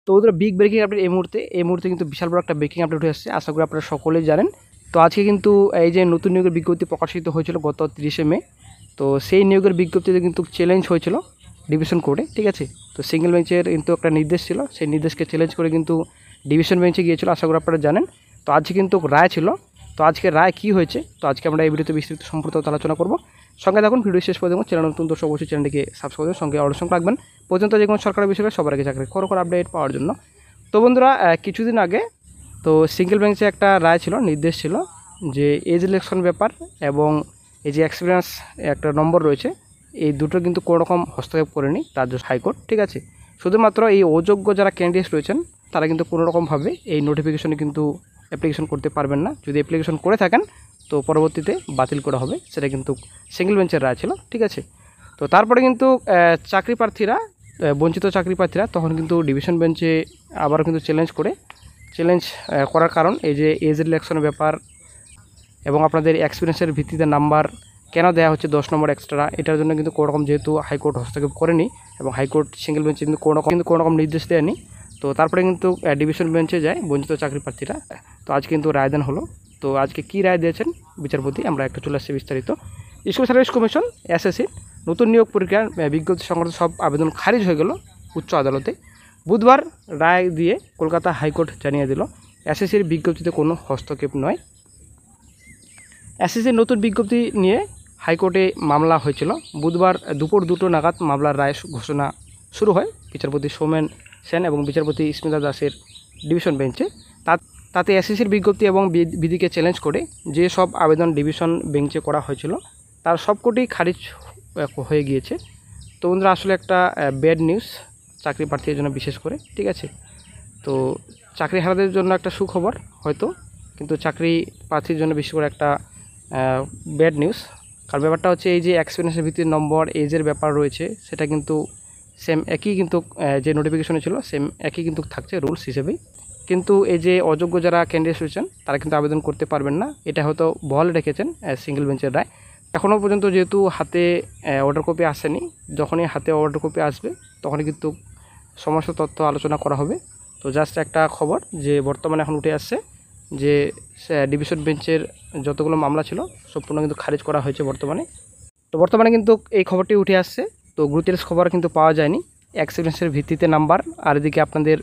তো ওদের big breaking update এই মুহূর্তে কিন্তু বিশাল বড় একটা ব্রেকিং আপডেট হয়ে আসছে, আশা করি আপনারা সকলেই জানেন। তো আজকে কিন্তু এই যে নতুন নিয়োগের বিজ্ঞপ্তি প্রকাশিত হয়েছিল গত 30শে মে, তো সেই নিয়োগের বিজ্ঞপ্তিতে কিন্তু চ্যালেঞ্জ হয়েছিল ডিভিশন কোর্টে, ঠিক আছে। তো সিঙ্গেল বেঞ্চের কিন্তু একটা নির্দেশ ছিল, সেই নির্দেশকে চ্যালেঞ্জ করে কিন্তু ডিভিশন বেঞ্চে গিয়েছিল, আশা করি আপনারা জানেন। তো আজকে কিন্তু রায় ছিল, তো আজকে রায় কী হয়েছে, তো আজকে আমরা এই ভিডিওতে বিস্তারিত সম্পর্কে আলোচনা করব। সঙ্গে দেখুন, ভিডিও শেষ করে দেখুন। চ্যানেল নতুন দর্শক অবশ্যই চ্যানেলটিকে সাবস্ক্রাইব করে সঙ্গে অবশ্যই রাখবেন পর্যন্ত যে কোনো সরকারি বিষয়ে সবার আগে চাকরি খবর আপডেট পাওয়ার জন্য। তো বন্ধুরা, কিছুদিন আগে তো সিঙ্গেল বেঞ্চে একটা রায় ছিল, নির্দেশ ছিল যে এজ ইলেকশন ব্যাপার এবং এই যে এক্সপিরিয়েন্স একটা নম্বর রয়েছে, এই দুটো কিন্তু কোনো রকম হস্তক্ষেপ করেনি রাজ্য হাইকোর্ট, ঠিক আছে। শুধুমাত্র এই অযোগ্য যারা ক্যান্ডিডেট রয়েছেন তারা কিন্তু কোনো রকমভাবে এই নোটিফিকেশনে কিন্তু অ্যাপ্লিকেশন করতে পারবেন না। যদি অ্যাপ্লিকেশন করে থাকেন তো পরবর্তীতে বাতিল করা হবে, সেটা কিন্তু সিঙ্গেল বেঞ্চের রায় ছিল, ঠিক আছে। তো তারপরে কিন্তু চাকরি প্রার্থীরা, বঞ্চিত চাকরি প্রার্থীরা তখন কিন্তু ডিভিশন বেঞ্চে আবারও কিন্তু চ্যালেঞ্জ করার কারণ এই যে এজ রিল্যাক্সনের ব্যাপার এবং আপনাদের এক্সপিরিয়েন্সের ভিত্তিতে নাম্বার কেন দেওয়া হচ্ছে 10 নম্বর এক্সট্রা, এটার জন্য কিন্তু কোনো রকম যেহেতু হাইকোর্ট হস্তক্ষেপ করেনি এবং হাইকোর্ট সিঙ্গেল বেঞ্চে কিন্তু কোনো রকম নির্দেশ দেয়নি। তো তারপরে কিন্তু ডিভিশন বেঞ্চে যায় বঞ্চিত চাকরি প্রার্থীরা। তো আজ কিন্তু রায়দান হলো। তো আজকে কী রায় দিয়েছেন বিচারপতি, আমরা একটু চলে আসছি বিস্তারিত। স্কুল সার্ভিস কমিশন এসএসসি নতুন নিয়োগ প্রক্রিয়ার বিজ্ঞপ্তি সংক্রান্ত সব আবেদন খারিজ হয়ে গেল উচ্চ আদালতে। বুধবার রায় দিয়ে কলকাতা হাইকোর্ট জানিয়ে দিল এসএসসির বিজ্ঞপ্তিতে কোনো হস্তক্ষেপ নয়। এসএসসির নতুন বিজ্ঞপ্তি নিয়ে হাইকোর্টে মামলা হয়েছিল। বুধবার দুপুর 2টো নাগাদ মামলার রায় ঘোষণা শুরু হয় বিচারপতি সৌমেন সেন এবং বিচারপতি স্মিতা দাসের ডিভিশন বেঞ্চে। তাতে এসএসসির বিজ্ঞপ্তি এবং বিধিকে চ্যালেঞ্জ করে যে সব আবেদন ডিভিশন বেঞ্চে করা হয়েছিল তার সবকটি খারিজ হয়ে গিয়েছে। তো বন্ধুরা, আসলে একটা ব্যাড নিউজ চাকরি প্রার্থীদের জন্য বিশেষ করে, ঠিক আছে। তো চাকরি হারাদের জন্য একটা সুখবর হয়তো, কিন্তু চাকরি প্রার্থীর জন্য বিশেষ করে একটা ব্যাড নিউজ। কারণ ব্যাপারটা হচ্ছে এই যে এক্সপিরিয়েন্সের ভিত্তির নম্বর, এজের ব্যাপার রয়েছে, সেটা কিন্তু সেম একই, কিন্তু যে নোটিফিকেশনে ছিল সেম একই কিন্তু থাকছে রুলস হিসেবেই। কিন্তু এই যে অযোগ্য যারা ক্যান্ডিডেট রয়েছেন তারা কিন্তু আবেদন করতে পারবেন না, এটা হয়তো বহাল রেখেছেন সিঙ্গেল বেঞ্চের রায়। এখনও পর্যন্ত যেহেতু হাতে অর্ডার কপি আসেনি, যখনই হাতে অর্ডার কপি আসবে তখনই কিন্তু সমস্ত তথ্য আলোচনা করা হবে। তো জাস্ট একটা খবর যে বর্তমানে এখন উঠে আসছে যে ডিভিশন বেঞ্চের যতগুলো মামলা ছিল সম্পূর্ণ কিন্তু খারিজ করা হয়েছে বর্তমানে। তো বর্তমানে কিন্তু এই খবরটি উঠে আসছে। তো গুরুত্বের খবর কিন্তু পাওয়া যায়নি, এক্সপিরিয়েন্সের ভিত্তিতে নাম্বার আর এদিকে আপনাদের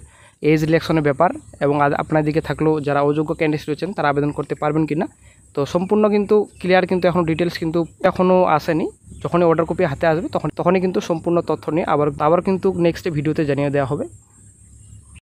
এজ ইলেকশনের ব্যাপার এবং আপনার দিকে থাকলেও যারা অযোগ্য ক্যান্ডিডেট রয়েছেন তারা আবেদন করতে পারবেন কি না, তো সম্পূর্ণ কিন্তু ক্লিয়ার, কিন্তু এখনও ডিটেলস কিন্তু এখনও আসেনি। যখনই অর্ডার কপি হাতে আসবে তখনই কিন্তু সম্পূর্ণ তথ্য নিয়ে আবার কিন্তু নেক্সট ভিডিওতে জানিয়ে দেওয়া হবে।